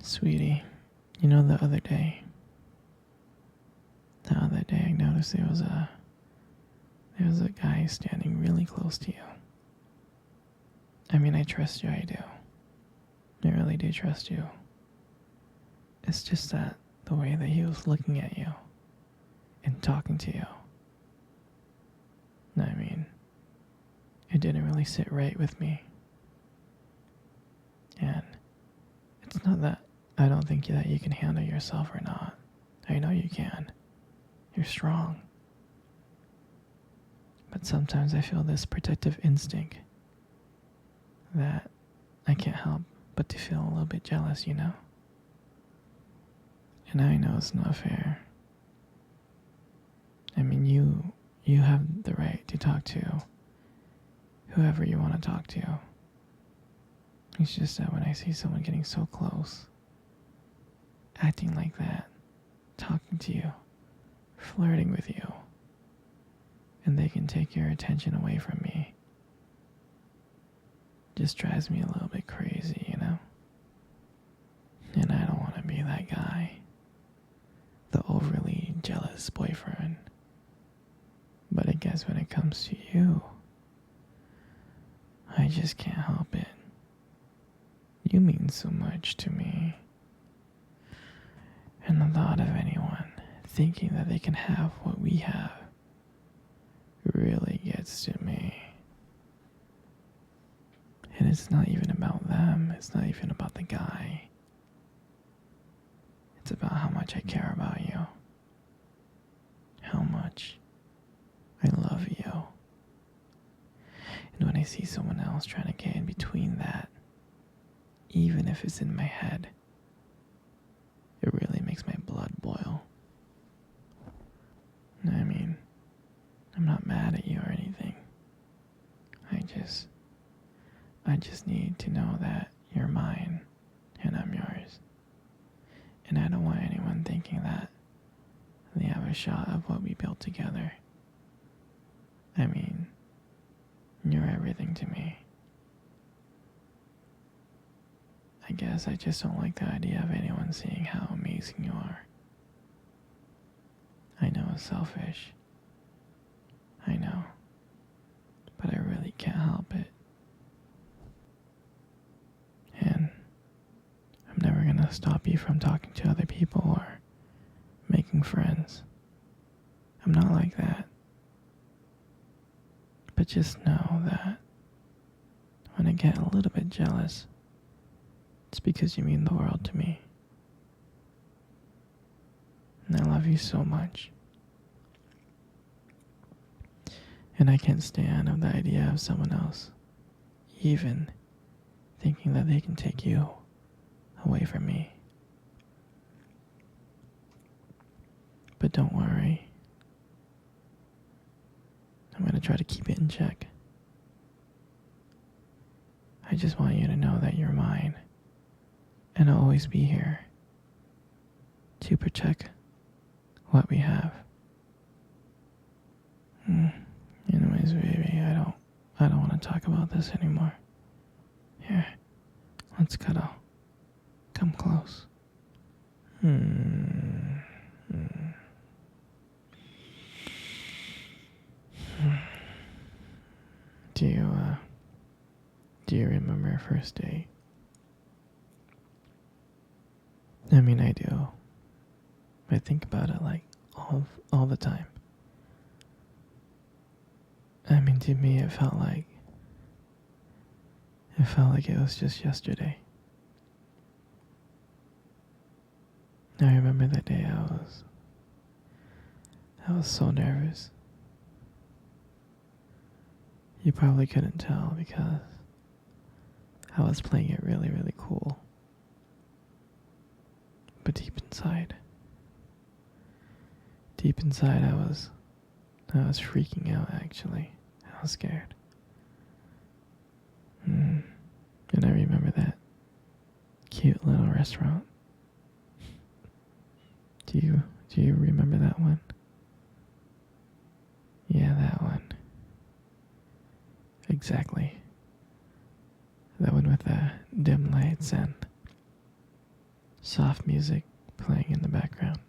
Sweetie, you know the other day I noticed there was a guy standing really close to you. I mean, I trust you, I do. I really do trust you. It's just that the way that he was looking at you and talking to you, I mean, it didn't really sit right with me. And it's not that I don't think that you can handle yourself or not. I know you can. You're strong. But sometimes I feel this protective instinct that I can't help but to feel a little bit jealous, you know? And I know it's not fair. I mean, you have the right to talk to whoever you want to talk to. It's just that when I see someone getting so close, acting like that, talking to you, flirting with you, and they can take your attention away from me, just drives me a little bit crazy, you know? And I don't want to be that guy, the overly jealous boyfriend. But I guess when it comes to you, I just can't help it. You mean so much to me. And the thought of anyone thinking that they can have what we have really gets to me. And it's not even about them, it's not even about the guy. It's about how much I care about you. How much I love you. And when I see someone else trying to get in between that, even if it's in my head, it really makes my blood boil. I mean, I'm not mad at you or anything. I just need to know that you're mine and I'm yours. And I don't want anyone thinking that they have a shot of what we built together. I mean, you're everything to me. I guess I just don't like the idea of anyone seeing how amazing you are. I know it's selfish. I know. But I really can't help it. And I'm never gonna stop you from talking to other people or making friends. I'm not like that. But just know that when I get a little bit jealous, it's because you mean the world to me. And I love you so much. And I can't stand of the idea of someone else even thinking that they can take you away from me. But don't worry. I'm going to try to keep it in check. I just want you to know that you're mine. And I'll always be here to protect what we have. Anyways, baby, I don't want to talk about this anymore. Here, let's cuddle. Come close. Do you remember our first date? I mean, I do. I think about it like all the time. I mean, to me, it felt like it was just yesterday. I remember that day I was so nervous. You probably couldn't tell because I was playing it really, really cool. But deep inside, I was freaking out, actually. I was scared. And I remember that cute little restaurant. Do you remember that one? Yeah, that one. Exactly. That one with the dim lights and soft music playing in the background.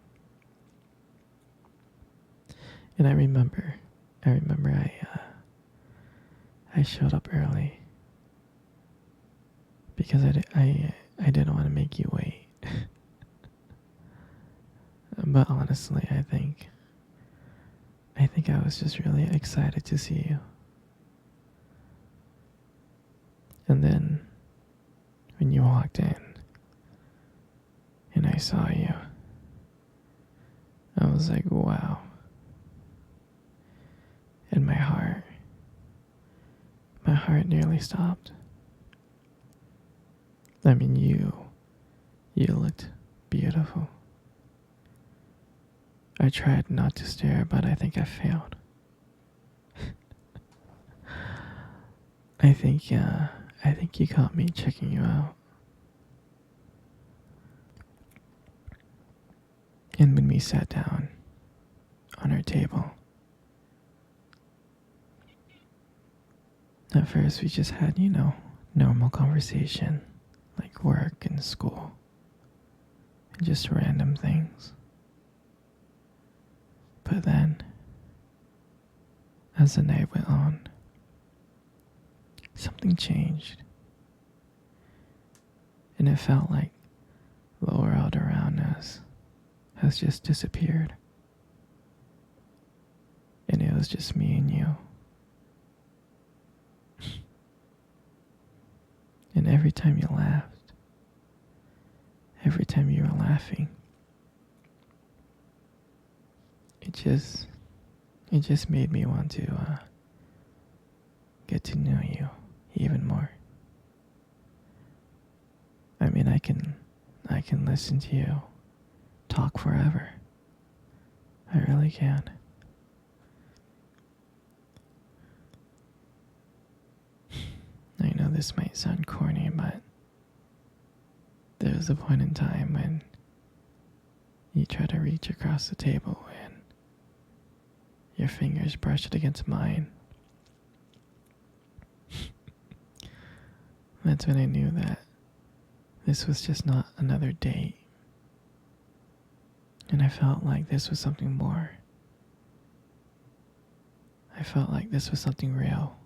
And I remember I showed up early because I didn't want to make you wait. But honestly, I think I was just really excited to see you. And then when you walked in and I saw you, I was like, wow. And my heart nearly stopped. I mean, you looked beautiful. I tried not to stare, but I think I failed. I think you caught me checking you out. And when we sat down on our table, at first we just had, normal conversation, like work and school, and just random things. But then, as the night went on, something changed. And it felt like the world around us has just disappeared. And it was just me and you. And every time you laughed, every time you were laughing, it just made me want to get to know you even more. I mean, I can listen to you talk forever. I really can. I know this might sound corny, but there was a point in time when you tried to reach across the table and your fingers brushed against mine. That's when I knew that this was just not another date. And I felt like this was something more. I felt like this was something real.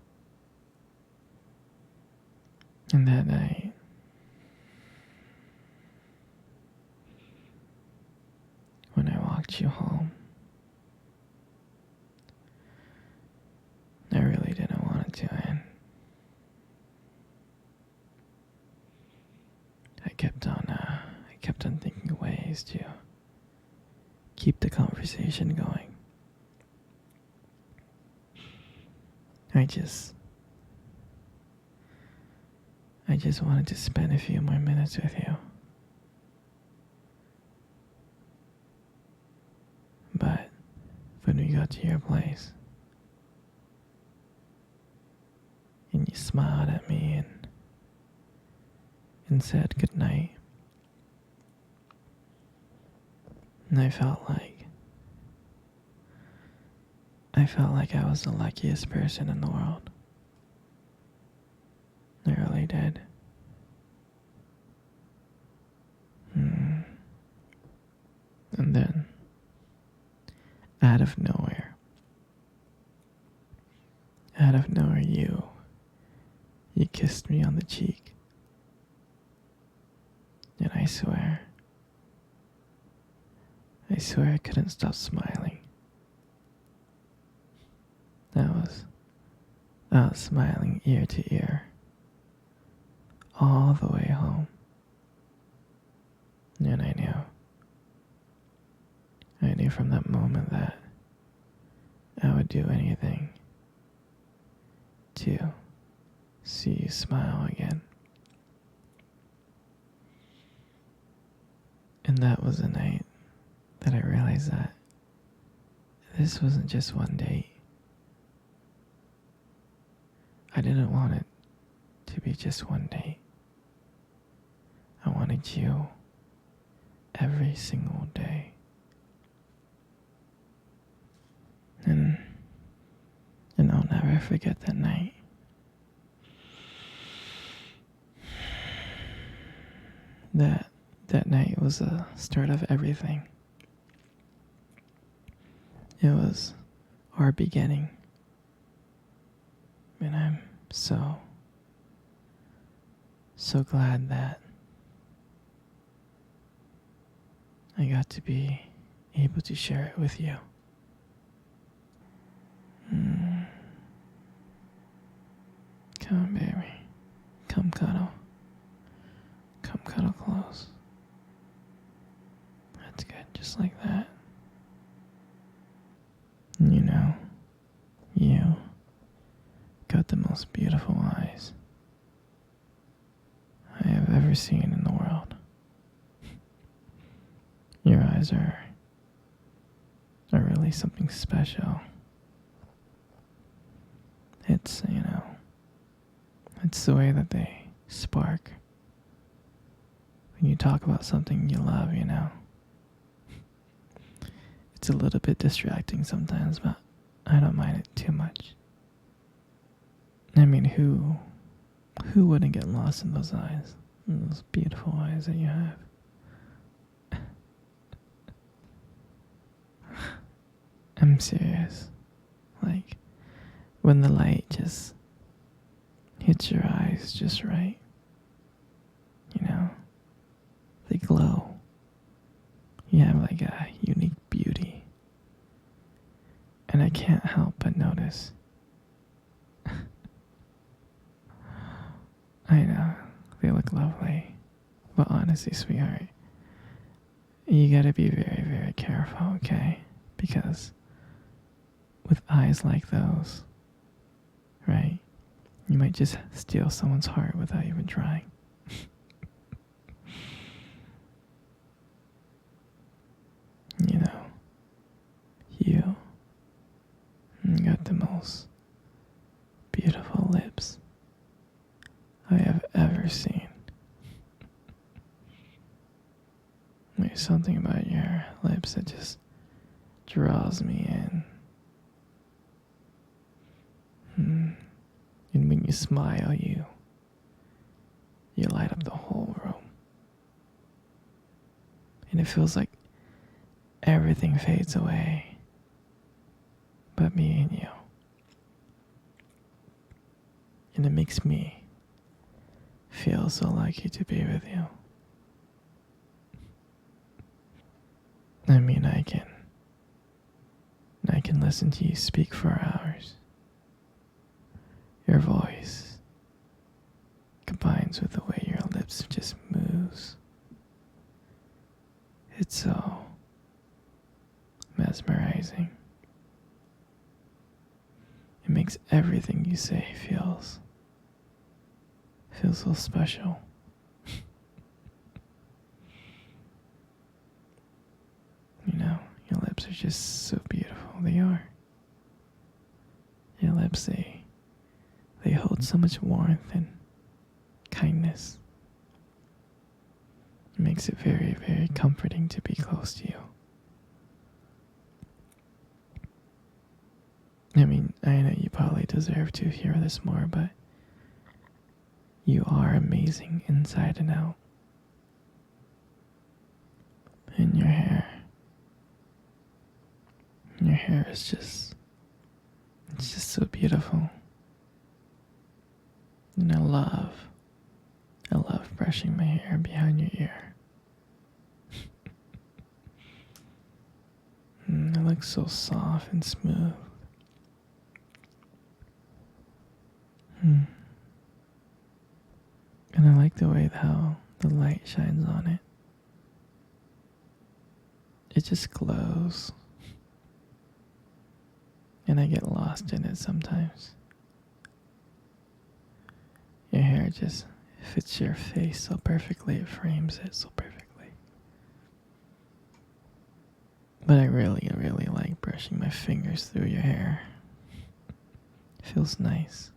And that night, when I walked you home, I really didn't want it to end. I kept on thinking of ways to keep the conversation going. I just wanted to spend a few more minutes with you. But when we got to your place, and you smiled at me and said goodnight, and I felt like I was the luckiest person in the world. I really did. And then, out of nowhere, you kissed me on the cheek. And I swear I couldn't stop smiling. I was smiling ear to ear, all the way home. And I knew from that moment that I would do anything to see you smile again. And that was the night that I realized that this wasn't just one date. I didn't want it to be just one date. I wanted you every single day. And I'll never forget that night. That That night was the start of everything. It was our beginning. And I'm so glad that I got to be able to share it with you. Come on, baby. Come cuddle. Come cuddle close. That's good, just like that. You know, you got the most beautiful eyes I have ever seen in the world. Your eyes are really something special. It's, it's the way that they spark when you talk about something you love, It's a little bit distracting sometimes, but I don't mind it too much. I mean, who wouldn't get lost in those eyes? In those beautiful eyes that you have. I'm serious. Like, when the light just hits your eyes just right, they glow. You have like a unique beauty. And I can't help but notice. I know, they look lovely. But honestly, sweetheart, you gotta be very, very careful, okay? Because with eyes like those, right, you might just steal someone's heart without even trying. You got the most beautiful lips I have ever seen. There's something about your lips that just draws me in. And when you smile, you light up the whole room. And it feels like everything fades away but me and you. And it makes me feel so lucky to be with you. I mean, I can listen to you speak for hours. Your voice combines with the way your lips just moves. It's so mesmerizing. It makes everything you say feels so special. Your lips are just so beautiful. They are. Your lips, they hold so much warmth and kindness. It makes it very, very comforting to be close to you. I mean, I know you probably deserve to hear this more, but you are amazing inside and out. And your hair is just, it's just so beautiful. And I love brushing my hair behind your ear. It looks so soft and smooth. And I like the way how the light shines on it. It just glows. And I get lost in it sometimes. Your hair just fits your face so perfectly, it frames it so perfectly. But I really, really like brushing my fingers through your hair. It feels nice.